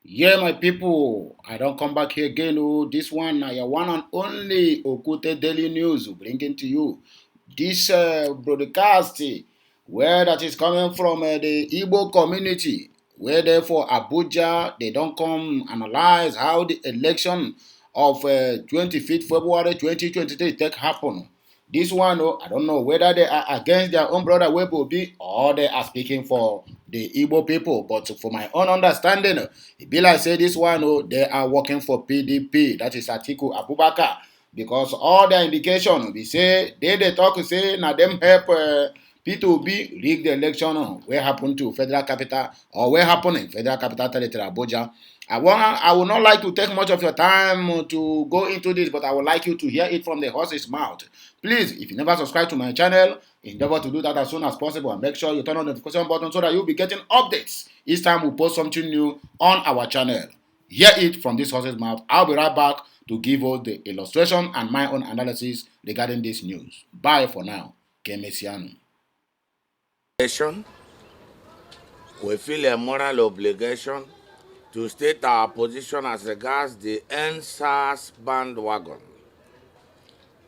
Yeah, my people, I don't come back here again. Oh, this one, your one and only Okute Daily News, bringing to you this broadcast where that is coming from the Igbo community, where therefore Abuja, they don't come analyze how the election of 25th February 2023 take happen. This one, oh, I don't know whether they are against their own brother Webobi or they are speaking for the Igbo people. But for my own understanding, it be like say this one, oh, they are working for PDP. That is Atiku Abubakar. Because all the indication we say they talk say now them help P2B rig the election where happen to federal capital or where happen in federal capital territory Abuja. I would not like to take much of your time to go into this, but I would like you to hear it from the horse's mouth. Please, if you never subscribe to my channel, endeavor to do that as soon as possible and make sure you turn on the notification button so that you'll be getting updates each time we post something new on our channel. Hear it from this horse's mouth. I'll be right back to give us the illustration and my own analysis regarding this news. Bye for now. Kemesiano. We feel a moral obligation to state our position as regards the NSAS bandwagon,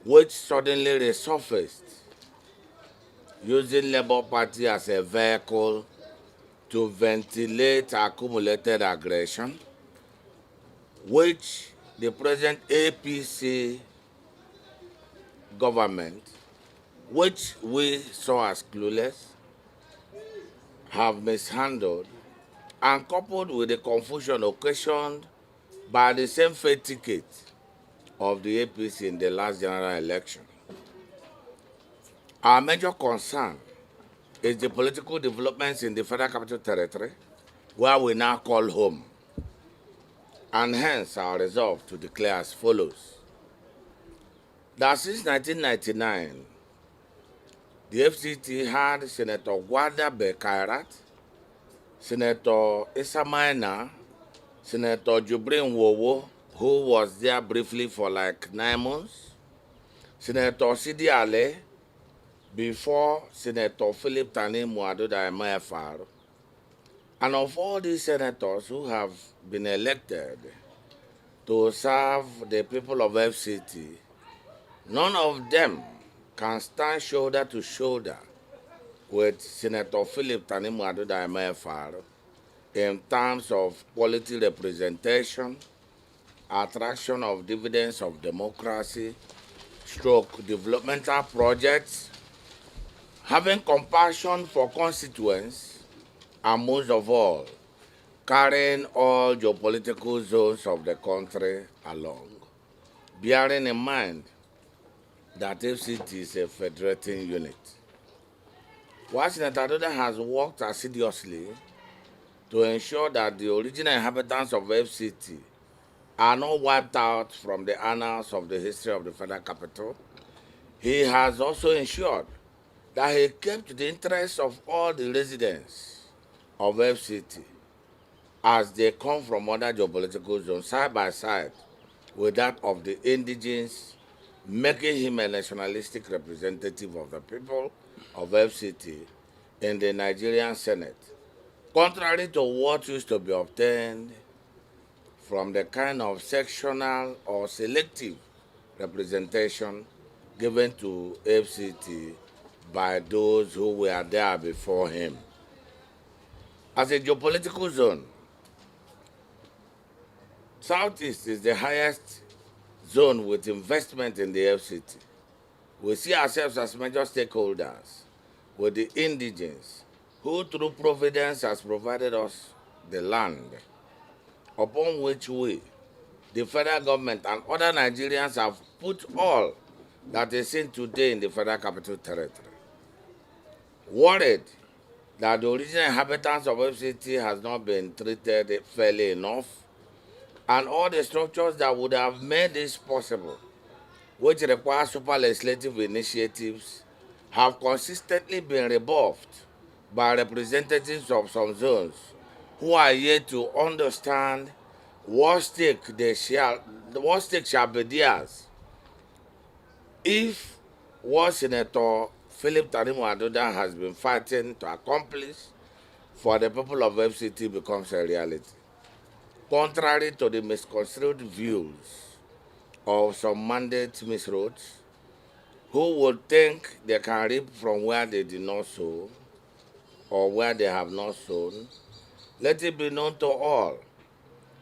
which suddenly resurfaced using Labour Party as a vehicle to ventilate accumulated aggression, which the present APC government, which we saw as clueless, have mishandled, and coupled with the confusion occasioned by the same fate ticket of the APC in the last general election. Our major concern is the political developments in the Federal Capital Territory, where we now call home, and hence our resolve to declare as follows: that since 1999, the FCT had Senator Gwada Bekairat, Senator Issa Maina, Senator Jubrin Wowo, who was there briefly for like 9 months, Senator Sidi Ale, before Senator Philip Tani Muaduda MFR, and of all these senators who have been elected to serve the people of FCT, none of them can stand shoulder to shoulder with Senator Philip Tani Muaduda MFR in terms of quality representation, attraction of dividends of democracy, stroke developmental projects, having compassion for constituents, and most of all, carrying all geopolitical zones of the country along, bearing in mind that FCT is a federating unit. While Senator Doda has worked assiduously to ensure that the original inhabitants of FCT are not wiped out from the annals of the history of the federal capital, he has also ensured that he kept the interests of all the residents of FCT as they come from other geopolitical zones side by side with that of the indigenes, making him a nationalistic representative of the people of FCT in the Nigerian Senate, contrary to what used to be obtained from the kind of sectional or selective representation given to FCT by those who were there before him. As a geopolitical zone, Southeast is the highest zone with investment in the FCT. We see ourselves as major stakeholders with the indigenes who through providence has provided us the land upon which we, the federal government and other Nigerians have put all that is seen today in the Federal Capital Territory. Worried that the original inhabitants of FCT has not been treated fairly enough, and all the structures that would have made this possible, which require super legislative initiatives, have consistently been rebuffed by representatives of some zones who are yet to understand what stake shall be theirs if what Senator Philip Tanimu Adoda has been fighting to accomplish for the people of FCT becomes a reality. contrary to the misconstrued views of some mandate misroads who would think they can reap from where they did not sow or where they have not sown. Let it be known to all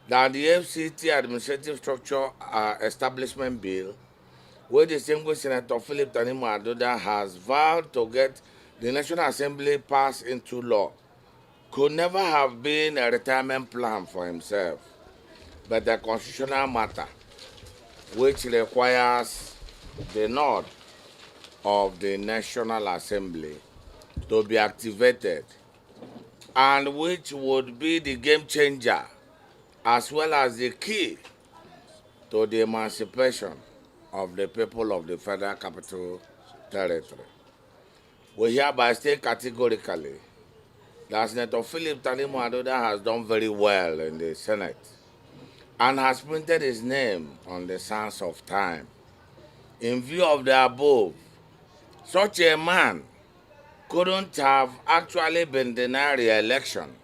that the FCT Administrative Structure Establishment Bill, where distinguished Senator Philip Tanimu Adoda has vowed to get the National Assembly passed into law, could never have been a retirement plan for himself, but a constitutional matter which requires the nod of the National Assembly to be activated, and which would be the game changer as well as the key to the emancipation of the people of the Federal Capital Territory. We hereby state categorically that Senator Philip Tanimu Adoda has done very well in the Senate and has printed his name on the sands of time. In view of the above, such a man couldn't have actually been denied re-election,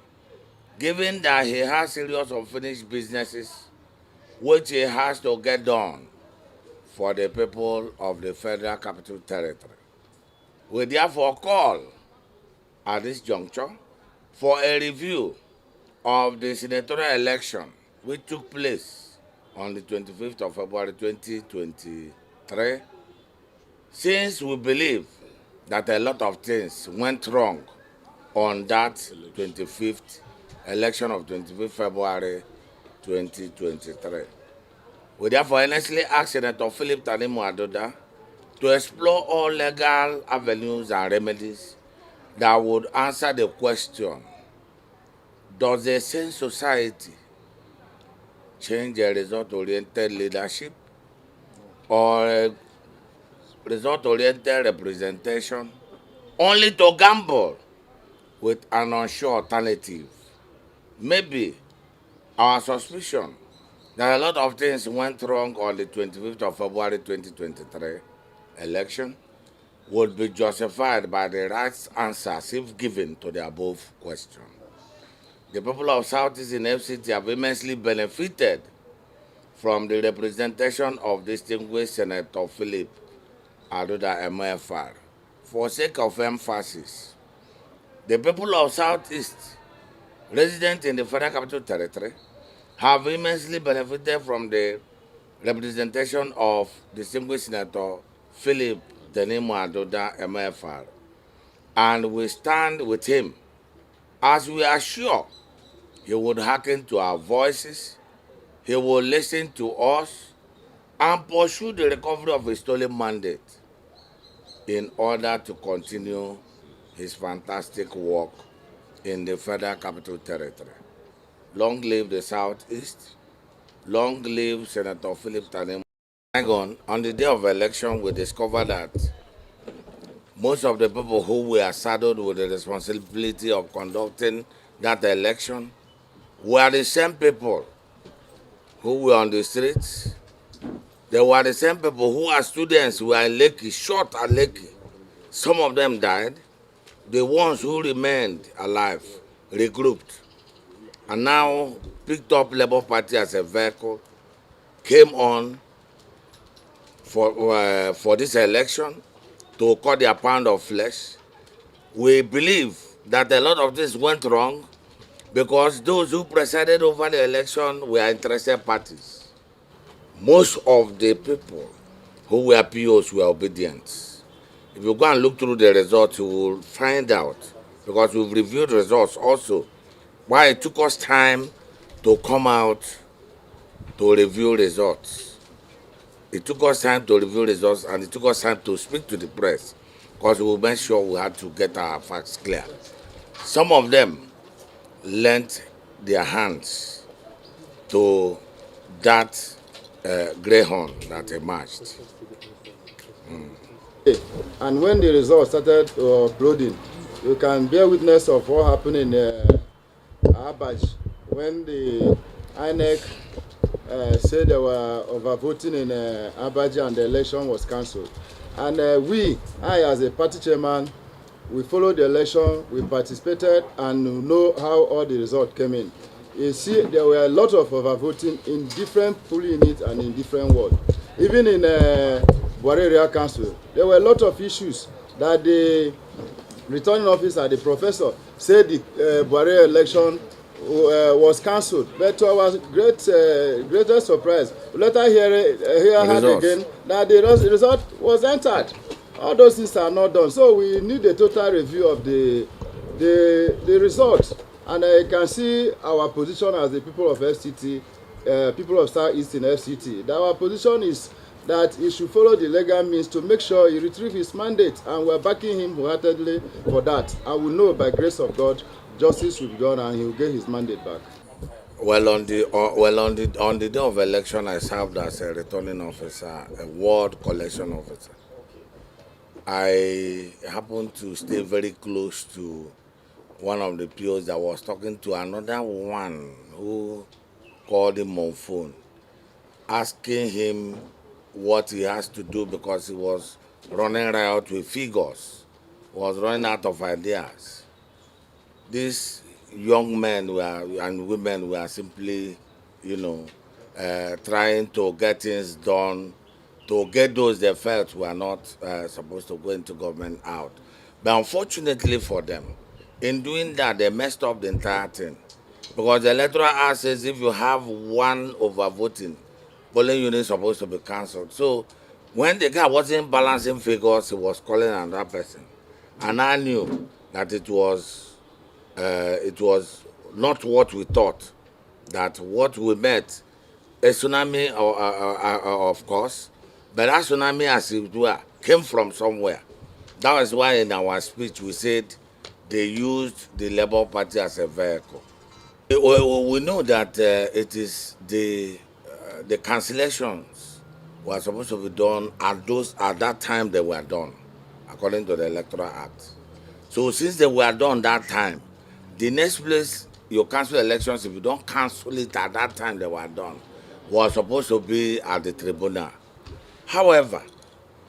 given that he has serious unfinished businesses which he has to get done for the people of the Federal Capital Territory. We therefore call at this juncture for a review of the senatorial election which took place on the 25th of February 2023, since we believe that a lot of things went wrong on that 25th election of 25th February 2023. We therefore earnestly ask Senator Philip Tanimu Adoda to explore all legal avenues and remedies that would answer the question, does a sane society change a result-oriented leadership or a result-oriented representation only to gamble with an unsure alternative? Maybe our suspicion that a lot of things went wrong on the 25th of February 2023 election would be justified by the right answers if given to the above question. The people of Southeast in FCT have immensely benefited from the representation of distinguished Senator Philip Adoda MFR. For sake of emphasis, the people of Southeast resident in the Federal Capital Territory have immensely benefited from the representation of distinguished Senator Philip Tanimu Adoda MFR, and we stand with him as we are sure he would hearken to our voices, he will listen to us, and pursue the recovery of his stolen mandate in order to continue his fantastic work in the Federal Capital Territory. Long live the Southeast. Long live Senator Philip Tanimu. On the day of election, we discovered that most of the people who were saddled with the responsibility of conducting that election were the same people who were on the streets. They were the same people who are students who were in Lekki, shot at Lekki. Some of them died. The ones who remained alive regrouped and now picked up Labour Party as a vehicle, came on for this election to cut their pound of flesh. We believe that a lot of this went wrong because those who presided over the election were interested parties. Most of the people who were POs were obedient. If you go and look through the results, you will find out, because we've reviewed results also, why it took us time to come out to review results. It took us time to review results, and it took us time to speak to the press, because we made sure we had to get our facts clear. Some of them lent their hands to that greyhound that emerged. And when the results started uploading, you can bear witness of what happened in Abuja when the INEC said they were overvoting in Abuja and the election was cancelled. And I as a party chairman, we followed the election, we participated and know how all the results came in. you see there were a lot of overvoting in different polling units and in different wards. Even in Buare Area Council, there were a lot of issues that the returning officer, the professor, said the Buare election was cancelled. But to our greatest surprise, we later hear again that the result was entered. All those things are not done. So we need a total review of the results. And I can see our position as the people of FCT, people of South-East in FCT, that our position is that he should follow the legal means to make sure he retrieve his mandate, and we're backing him wholeheartedly for that. And we know by grace of God, justice will be done and he will get his mandate back. Well, on the day of election, I served as a returning officer, a ward collection officer. I happened to stay very close to one of the POs that was talking to another one who called him on phone, asking him what he has to do because he was running riot with figures, was running out of ideas. These young men and women were simply, trying to get things done, to get those they felt were not supposed to go into government out. But unfortunately for them, in doing that, they messed up the entire thing. Because the electoral act says if you have one overvoting, polling unit is supposed to be cancelled. So when the guy wasn't balancing figures, he was calling another person. And I knew that it was not what we thought, that what we met, a tsunami, of course, but that tsunami, as it were, came from somewhere. That was why in our speech we said they used the Labour Party as a vehicle. We know that it is the cancellations were supposed to be done at that time they were done, according to the Electoral Act. So since they were done that time, the next place you cancel elections, if you don't cancel it at that time they were done, was supposed to be at the tribunal. However,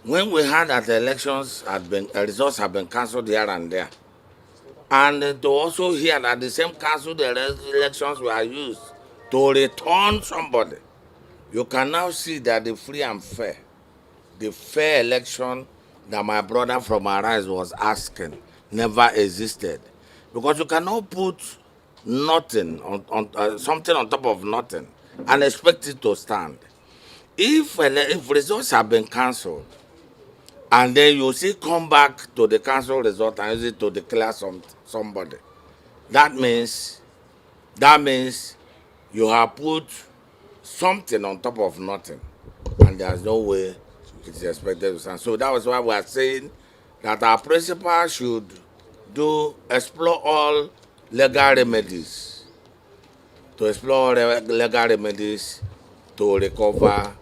when we heard that the results have been cancelled here and there, and to also hear that the same cancelled elections were used to return somebody, you can now see that the free and fair, the fair election that my brother from Arise was asking never existed. Because you cannot put nothing on something on top of nothing and expect it to stand. If results have been cancelled, and then you see come back to the council result and use it to declare somebody, that means you have put something on top of nothing, and there's no way it is expected to stand. So that was why we are saying that our principal should explore all legal remedies, to recover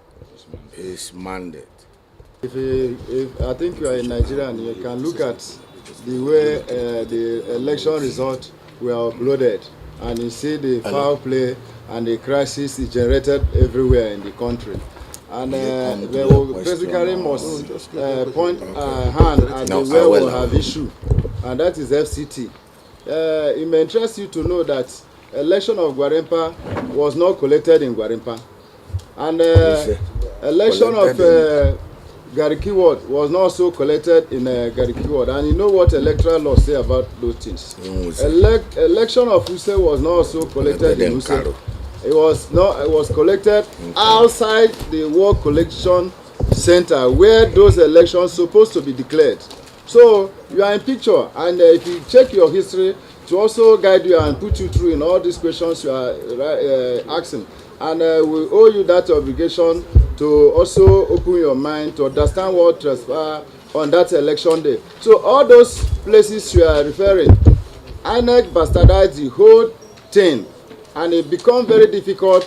his mandate. If I think you are a Nigerian, you can look at the way the election results were uploaded, and you see the foul play and the crisis is generated everywhere in the country. And they will basically must point a hand at the where we have issue, and that is FCT. It may interest you to know that election of Gwarimpa was not collected in Gwarimpa, and election of Gariki Ward was not also collected in Gariki Ward. And you know what electoral law say about those things. Election of Use was not also collected in Use. It was collected outside the ward collection center where those elections supposed to be declared. So you are in picture, and if you check your history to also guide you and put you through in all these questions you are asking, and we owe you that obligation to also open your mind to understand what transpired on that election day. So all those places you are referring, INEC bastardized the whole thing, and it become very difficult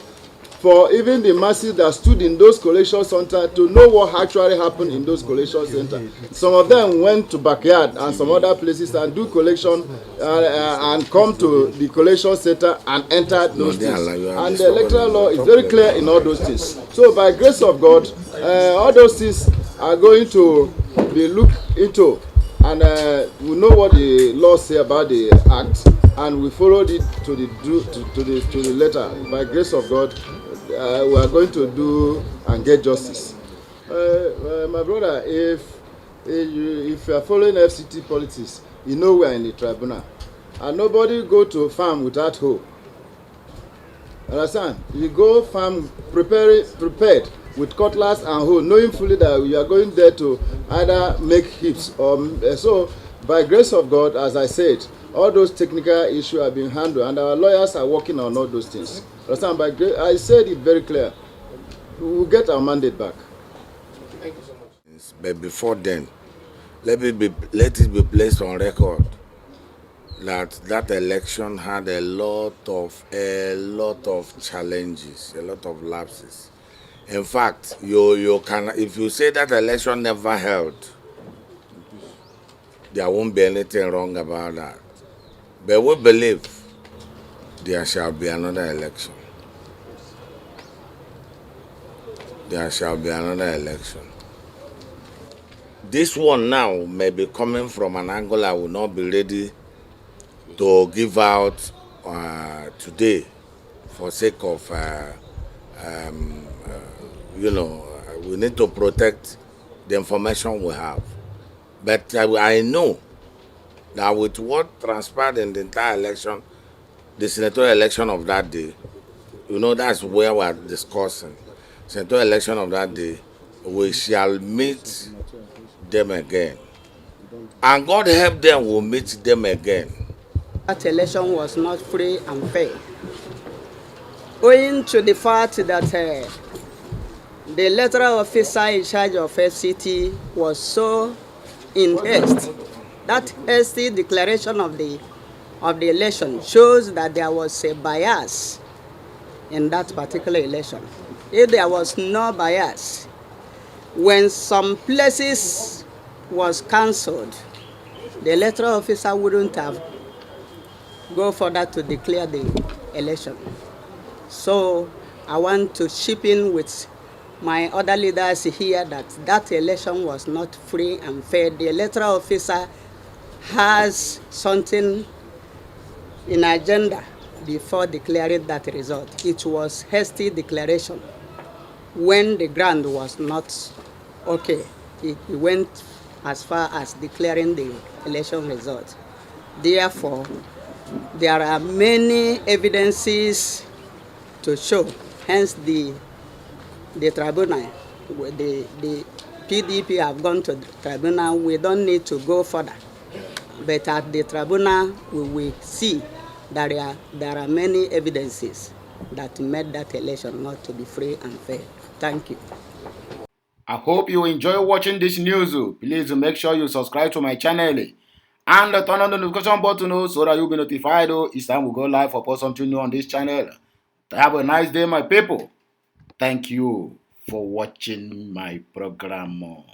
for even the masses that stood in those collection centers to know what actually happened in those collection centers. Some of them went to backyard and some other places and do collection and come to the collection center and enter those things. And the electoral law is very clear in all those things. So by grace of God, all those things are going to be looked into, and we know what the law say about the act. and we followed it to the letter. By grace of God, we are going to do and get justice. My brother, if you are following FCT politics, you know we are in the tribunal, and nobody go to farm without hope. Understand? You go farm prepared with cutlass and hoe, knowing fully that you are going there to either make heaps or so. By grace of God, as I said, all those technical issues are being handled, and our lawyers are working on all those things. Understand? By grace, I said it very clear. We will get our mandate back. Thank you so much. But before then, let it be placed on record that election had a lot of challenges, a lot of lapses. In fact, you can, if you say that election never held, there won't be anything wrong about that. But we believe there shall be another election. There shall be another election. This one now may be coming from an angle I will not be ready to give out today for sake of, we need to protect the information we have. But I know that with what transpired in the entire election, the senatorial election of that day, that's where we are discussing. Senatorial election of that day, we shall meet them again. And God help them, we'll meet them again. That election was not free and fair, owing to the fact that the electoral officer in charge of FCT was so in haste. That hasty declaration of the election shows that there was a bias in that particular election. If there was no bias, when some places was cancelled, the electoral officer wouldn't have go further to declare the election. So I want to chip in with my other leaders here that election was not free and fair. The electoral officer has something in agenda before declaring that result. It was hasty declaration when the ground was not okay. It went as far as declaring the election result. Therefore, there are many evidences to show, hence the tribunal, the PDP have gone to the tribunal. We don't need to go further. But at the tribunal, we will see that there are many evidences that made that election not to be free and fair. Thank you. I hope you enjoy watching this news. Please make sure you subscribe to my channel and turn on the notification button so that you'll be notified each time we go live or post something new on this channel. Have a nice day, my people. Thank you for watching my program.